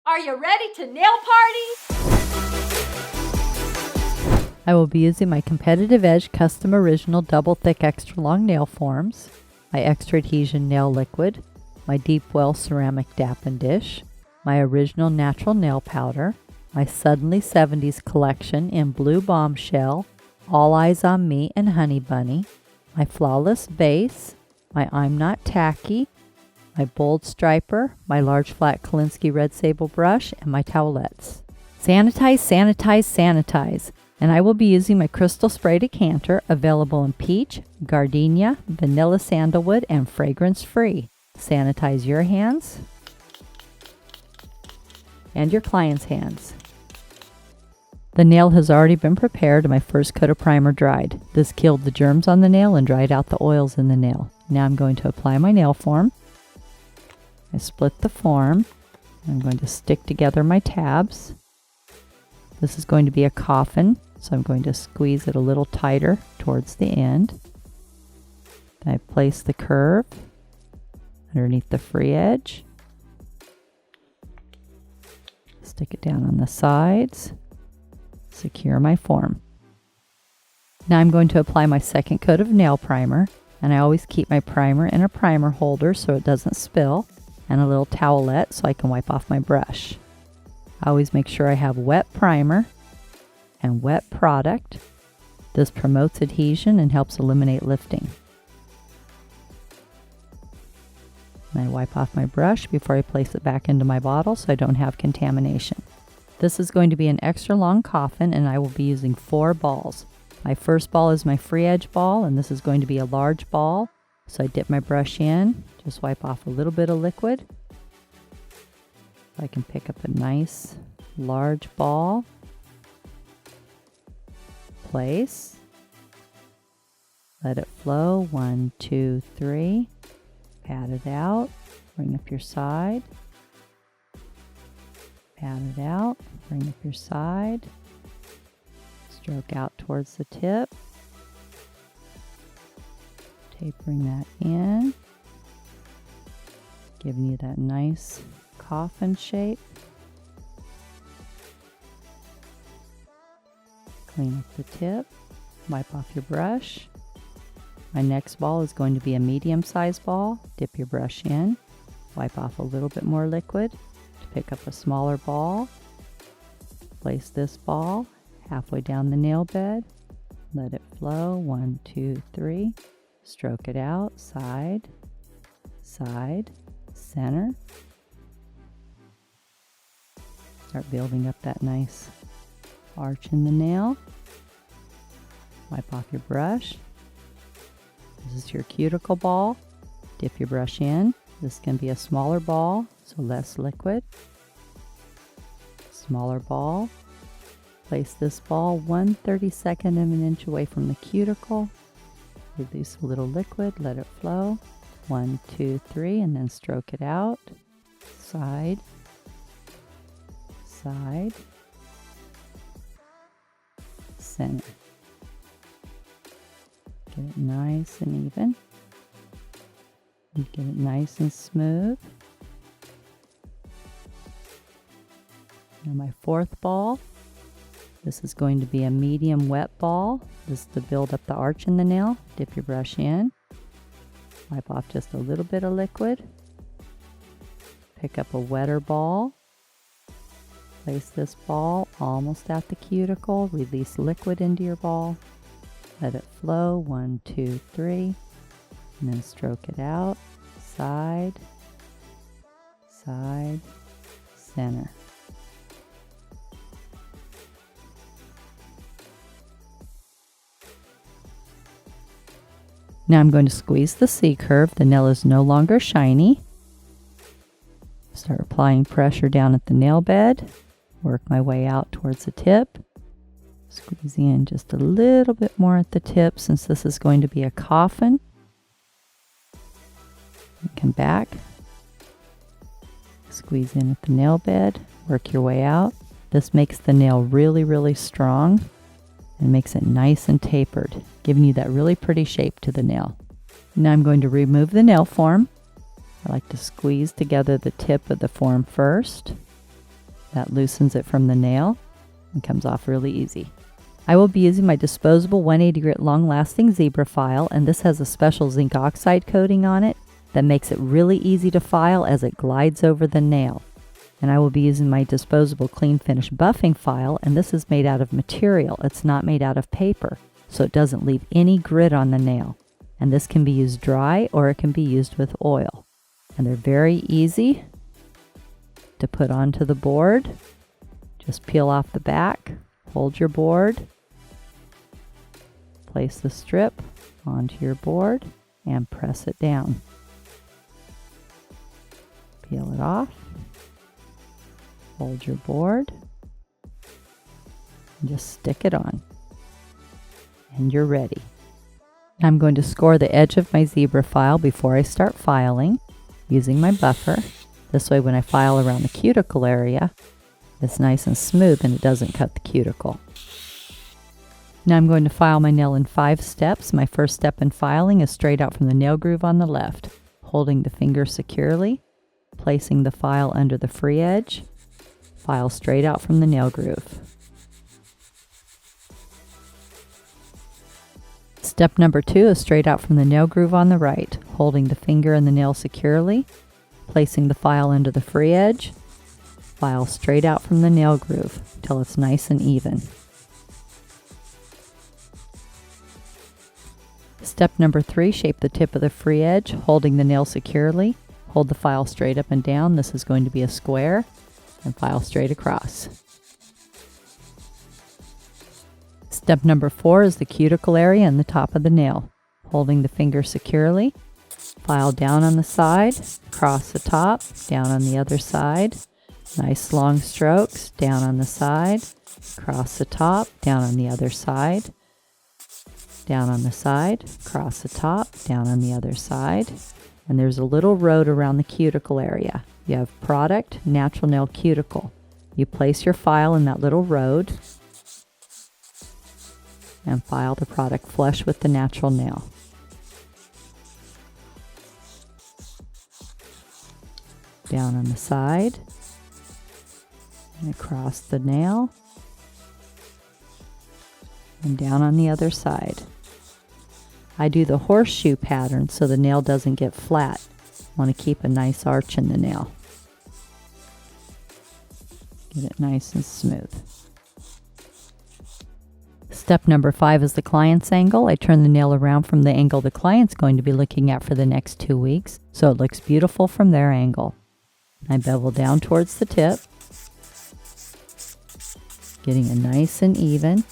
Are you ready to nail party? I will be using my Competitive Edge Custom Original Double Thick Extra Long Nail Forms, my Extra Adhesion Nail Liquid, my Deep Well Ceramic Dappen Dish, my Original Natural Nail Powder, my Suddenly 70s collection in Blue Bombshell, All Eyes on Me and Honey Bunny, my Flawless Base, my I'm Not Tacky, my Bold Striper, my large flat Kolinsky Red Sable brush, and my towelettes. Sanitize, sanitize, sanitize. And I will be using my Crystal Spray Decanter, available in peach, gardenia, vanilla sandalwood, and fragrance-free. Sanitize your hands and your client's hands. The nail has already been prepared and my first coat of primer dried. This killed the germs on the nail and dried out the oils in the nail. Now I'm going to apply my nail form. I split the form. I'm going to stick together my tabs. This is going to be a coffin, so I'm going to squeeze it a little tighter towards the end. Then I place the curve underneath the free edge. Stick it down on the sides. Secure my form. Now I'm going to apply my second coat of nail primer, and I always keep my primer in a primer holder so it doesn't spill, and a little towelette so I can wipe off my brush. I always make sure I have wet primer and wet product. This promotes adhesion and helps eliminate lifting. And I wipe off my brush before I place it back into my bottle so I don't have contamination. This is going to be an extra long coffin, and I will be using 4 balls. My first ball is my free edge ball, and this is going to be a large ball. So I dip my brush in, just wipe off a little bit of liquid. I can pick up a nice large ball, place, let it flow, 1, 2, 3, pat it out, bring up your side, pat it out, bring up your side, stroke out towards the tip, tapering that in, giving you that nice coffin shape. Clean up the tip, wipe off your brush. My next ball is going to be a medium-sized ball. Dip your brush in, wipe off a little bit more liquid to pick up a smaller ball. Place this ball halfway down the nail bed. Let it flow, 1, 2, 3. Stroke it out, side, side, center. Start building up that nice arch in the nail. Wipe off your brush. This is your cuticle ball. Dip your brush in. This can be a smaller ball, so less liquid. Smaller ball. Place this ball 1/32 of an inch away from the cuticle. Release a little liquid, let it flow. 1, 2, 3, and then stroke it out. Side, side, center. Get it nice and even. And get it nice and smooth. Now my fourth ball. This is going to be a medium wet ball. This is to build up the arch in the nail. Dip your brush in. Wipe off just a little bit of liquid. Pick up a wetter ball. Place this ball almost at the cuticle. Release liquid into your ball. Let it flow, 1, 2, 3. And then stroke it out. Side, side, center. Now I'm going to squeeze the C-curve. The nail is no longer shiny. Start applying pressure down at the nail bed. Work my way out towards the tip. Squeeze in just a little bit more at the tip since this is going to be a coffin. Come back. Squeeze in at the nail bed. Work your way out. This makes the nail really, really strong and makes it nice and tapered, giving you that really pretty shape to the nail. Now I'm going to remove the nail form. I like to squeeze together the tip of the form first. That loosens it from the nail and comes off really easy. I will be using my disposable 180 grit long-lasting zebra file, and this has a special zinc oxide coating on it that makes it really easy to file as it glides over the nail. And I will be using my disposable clean finish buffing file, and this is made out of material. It's not made out of paper, so it doesn't leave any grit on the nail. And this can be used dry or it can be used with oil. And they're very easy to put onto the board. Just peel off the back, hold your board, place the strip onto your board, and press it down. Peel it off, hold your board, and just stick it on. And you're ready. I'm going to score the edge of my zebra file before I start filing using my buffer. This way when I file around the cuticle area, it's nice and smooth and it doesn't cut the cuticle. Now I'm going to file my nail in 5 steps. My first step in filing is straight out from the nail groove on the left, holding the finger securely, placing the file under the free edge, file straight out from the nail groove. Step number 2 is straight out from the nail groove on the right, holding the finger and the nail securely, placing the file under the free edge, file straight out from the nail groove till it's nice and even. Step number 3, shape the tip of the free edge, holding the nail securely, hold the file straight up and down. This is going to be a square, and file straight across. Step number 4 is the cuticle area and the top of the nail. Holding the finger securely, file down on the side, across the top, down on the other side. Nice long strokes, down on the side, across the top, down on the other side, down on the side, across the top, down on the other side. And there's a little road around the cuticle area. You have product, natural nail cuticle. You place your file in that little road and file the product flush with the natural nail. Down on the side and across the nail and down on the other side. I do the horseshoe pattern so the nail doesn't get flat. I want to keep a nice arch in the nail. Get it nice and smooth. Step number 5 is the client's angle. I turn the nail around from the angle the client's going to be looking at for the next 2 weeks, so it looks beautiful from their angle. I bevel down towards the tip, getting it nice and even.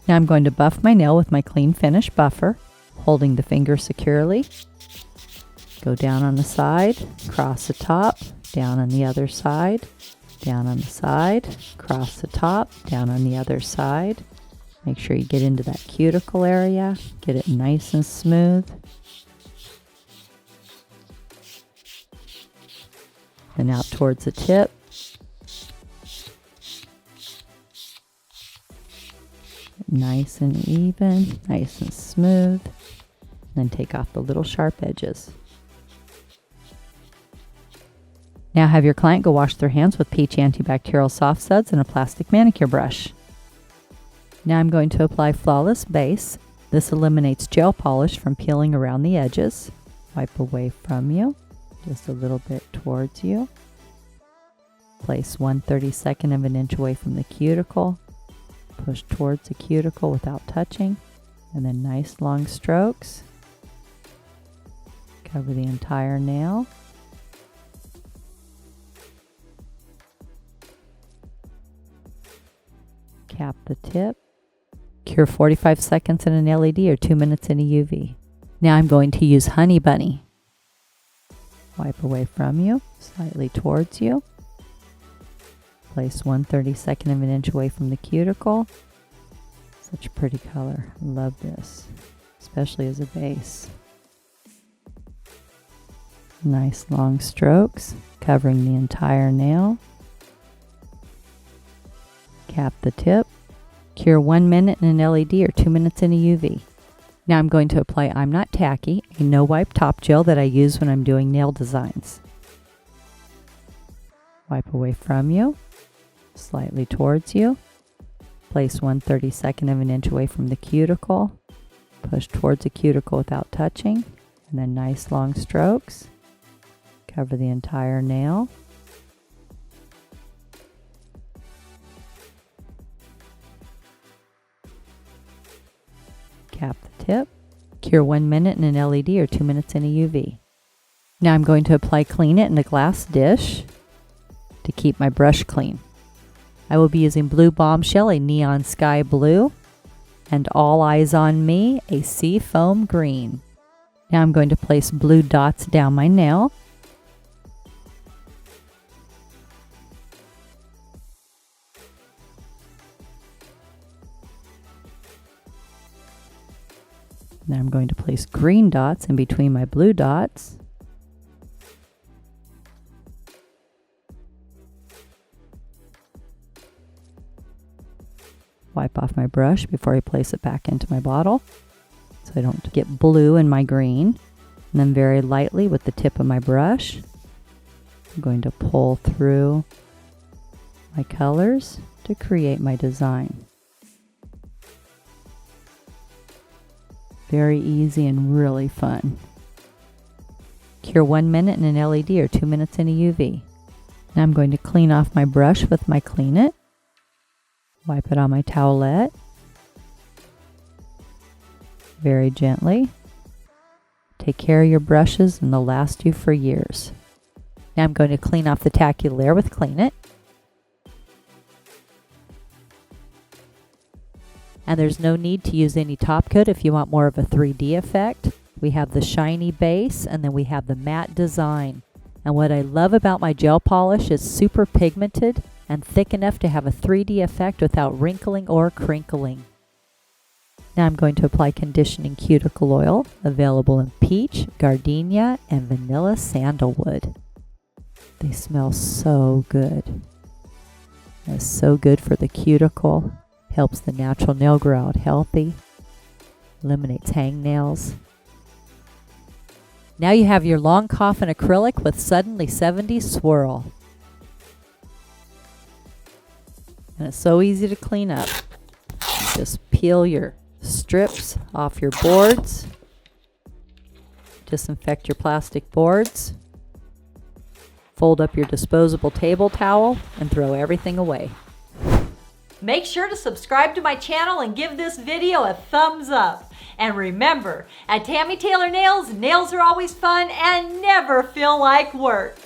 Now I'm going to buff my nail with my clean finish buffer, holding the finger securely. Go down on the side, across the top, down on the other side, down on the side, across the top, down on the other side. Make sure you get into that cuticle area, get it nice and smooth. And out towards the tip. Nice and even, nice and smooth. Then take off the little sharp edges. Now have your client go wash their hands with peach antibacterial soft suds and a plastic manicure brush. Now I'm going to apply Flawless Base. This eliminates gel polish from peeling around the edges. Wipe away from you, just a little bit towards you. Place 1/32 of an inch away from the cuticle. Push towards the cuticle without touching, and then nice long strokes. Cover the entire nail. Cap the tip. Cure 45 seconds in an LED or 2 minutes in a UV. Now I'm going to use Honey Bunny. Wipe away from you, slightly towards you. Place 1/32 of an inch away from the cuticle. Such a pretty color. Love this, especially as a base. Nice long strokes, covering the entire nail. Cap the tip. Cure 1 minute in an LED or 2 minutes in a UV. Now I'm going to apply I'm Not Tacky, a no-wipe top gel that I use when I'm doing nail designs. Wipe away from you, slightly towards you. Place 1/32 of an inch away from the cuticle. Push towards the cuticle without touching, and then nice long strokes. Cover the entire nail. Cap the tip. Cure 1 minute in an LED or 2 minutes in a UV. Now I'm going to apply Clean It in a glass dish to keep my brush clean. I will be using Blue Bombshell, a neon sky blue, and All Eyes on Me, a sea foam green. Now I'm going to place blue dots down my nail. Now I'm going to place green dots in between my blue dots. Wipe off my brush before I place it back into my bottle so I don't get blue in my green. And then very lightly with the tip of my brush, I'm going to pull through my colors to create my design. Very easy and really fun. Cure 1 minute in an LED or 2 minutes in a UV. Now I'm going to clean off my brush with my Clean It. Wipe it on my towelette. Very gently. Take care of your brushes and they'll last you for years. Now I'm going to clean off the tacky layer with Clean It. And there's no need to use any top coat if you want more of a 3D effect. We have the shiny base and then we have the matte design. And what I love about my gel polish is super pigmented and thick enough to have a 3D effect without wrinkling or crinkling. Now I'm going to apply conditioning cuticle oil, available in peach, gardenia, and vanilla sandalwood. They smell so good. It's so good for the cuticle. Helps the natural nail grow out healthy. Eliminates hangnails. Now you have your long Coffin acrylic with Suddenly 70s Swirl. And it's so easy to clean up. You just peel your strips off your boards. Disinfect your plastic boards. Fold up your disposable table towel and throw everything away. Make sure to subscribe to my channel and give this video a thumbs up. And remember, at Tammy Taylor Nails, nails are always fun and never feel like work.